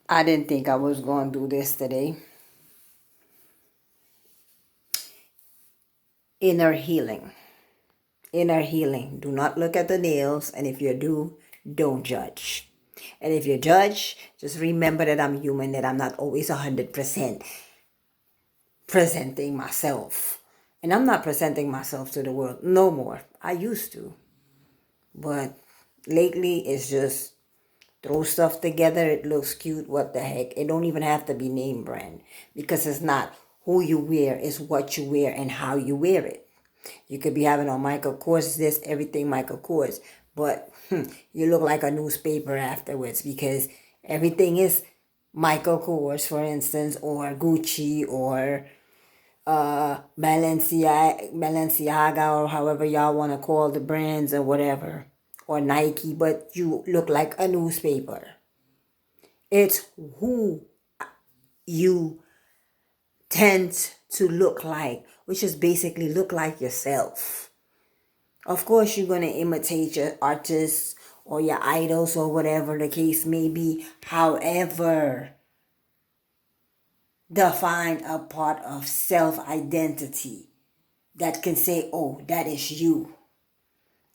I didn't think I was going to do this today. Inner healing. Inner healing. Do not look at the nails, and if you do, don't judge. And if you judge, just remember that I'm human, that I'm not always 100% presenting myself. And I'm not presenting myself to the world no more. I used to. But lately, it's just throw stuff together. It looks cute. What the heck? It don't even have to be name brand, because it's not who you wear, it's what you wear and how you wear it. You could be having on Michael Kors, this, everything Michael Kors, but you look like a newspaper afterwards, because everything is Michael Kors, for instance, or Gucci, or Balenciaga, or however y'all want to call the brands or whatever, or Nike, but you look like a newspaper. It's who you tend to look like, which is basically look like yourself. Of course, you're going to imitate your artists or your idols or whatever the case may be. However, define a part of self-identity that can say, oh, that is you.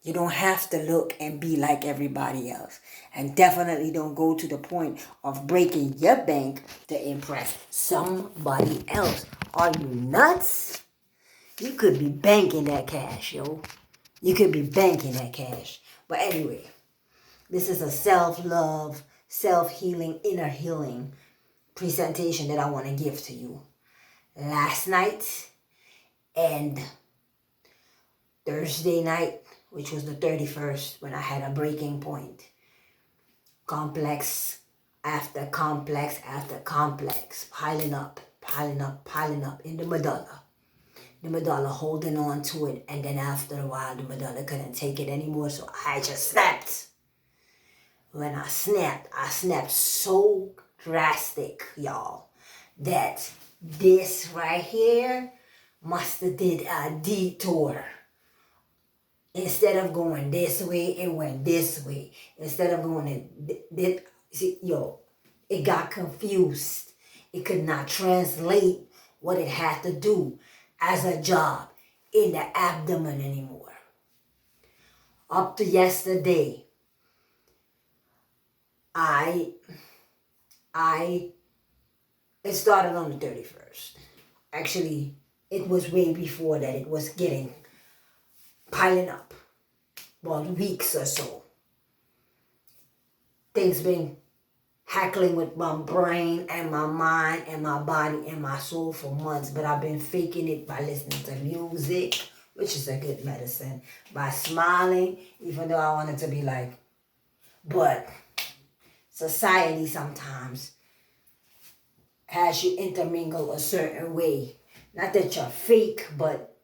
You don't have to look and be like everybody else. And definitely don't go to the point of breaking your bank to impress somebody else. Are you nuts? You could be banking that cash, yo. You could be banking that cash. But anyway, this is a self-love, self-healing, inner healing presentation that I want to give to you. Last night and Thursday night, which was the 31st, when I had a breaking point. Complex after complex after complex, piling up in the medulla. The medulla holding on to it, and then after a while, the medulla couldn't take it anymore, so I just snapped. When I snapped so drastic, y'all, that this right here must have did a detour. Instead of going this way, it went this way. Instead of going this, it got confused. It could not translate what it had to do as a job in the abdomen anymore. Up to yesterday, it started on the 31st. Actually, it was way before that. It was piling up. About weeks or so. Things been hackling with my brain and my mind and my body and my soul for months, but I've been faking it by listening to music, which is a good medicine, by smiling, even though I wanted to be like, but society sometimes has you intermingle a certain way. Not that you're fake, but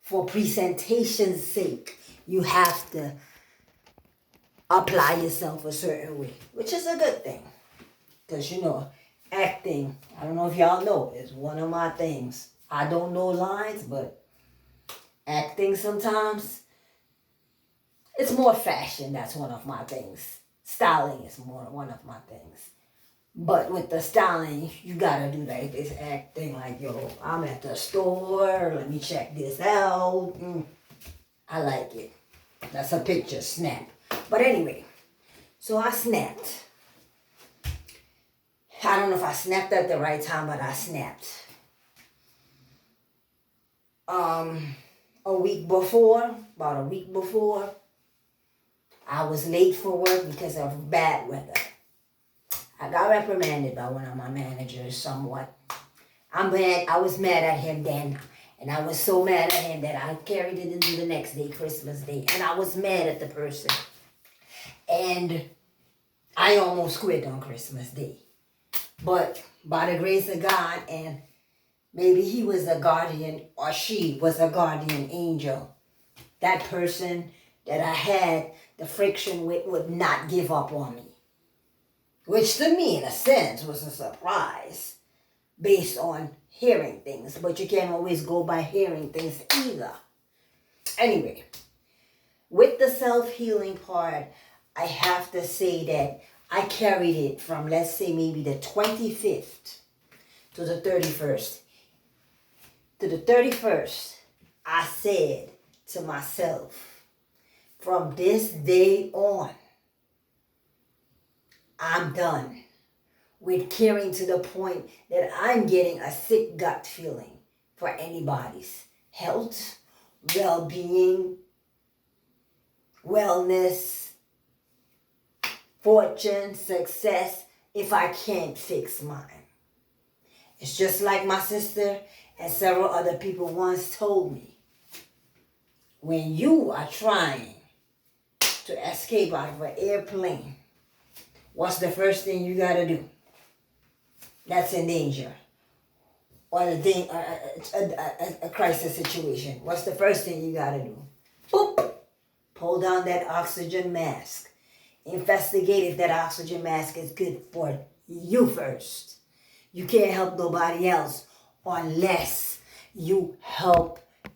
for presentation's sake, you have to apply yourself a certain way, which is a good thing. Because, acting, I don't know if y'all know, is one of my things. I don't know lines, but acting sometimes, it's more fashion. That's one of my things. Styling is more one of my things. But with the styling, you gotta do like this acting like, yo, I'm at the store, let me check this out. I like it. That's a picture snap. But anyway, so I snapped. I don't know if I snapped at the right time, but I snapped. About a week before, I was late for work because of bad weather. I got reprimanded by one of my managers somewhat. I was mad at him then. And I was so mad at him that I carried it into the next day, Christmas Day. And I was mad at the person. And I almost quit on Christmas Day. But by the grace of God, and maybe he was a guardian or she was a guardian angel, that person that I had the friction with would not give up on me. Which to me, in a sense, was a surprise based on hearing things. But you can't always go by hearing things either. Anyway, with the self-healing part, I have to say that I carried it from, let's say, maybe the 25th to the 31st. To the 31st, I said to myself, from this day on, I'm done with caring to the point that I'm getting a sick gut feeling for anybody's health, well-being, wellness, fortune, success, if I can't fix mine. It's just like my sister and several other people once told me. When you are trying to escape out of an airplane, what's the first thing you gotta do? That's in danger. Or a crisis situation. What's the first thing you gotta do? Boop! Pull down that oxygen mask. Investigate if that oxygen mask is good for you first. You can't help nobody else unless you help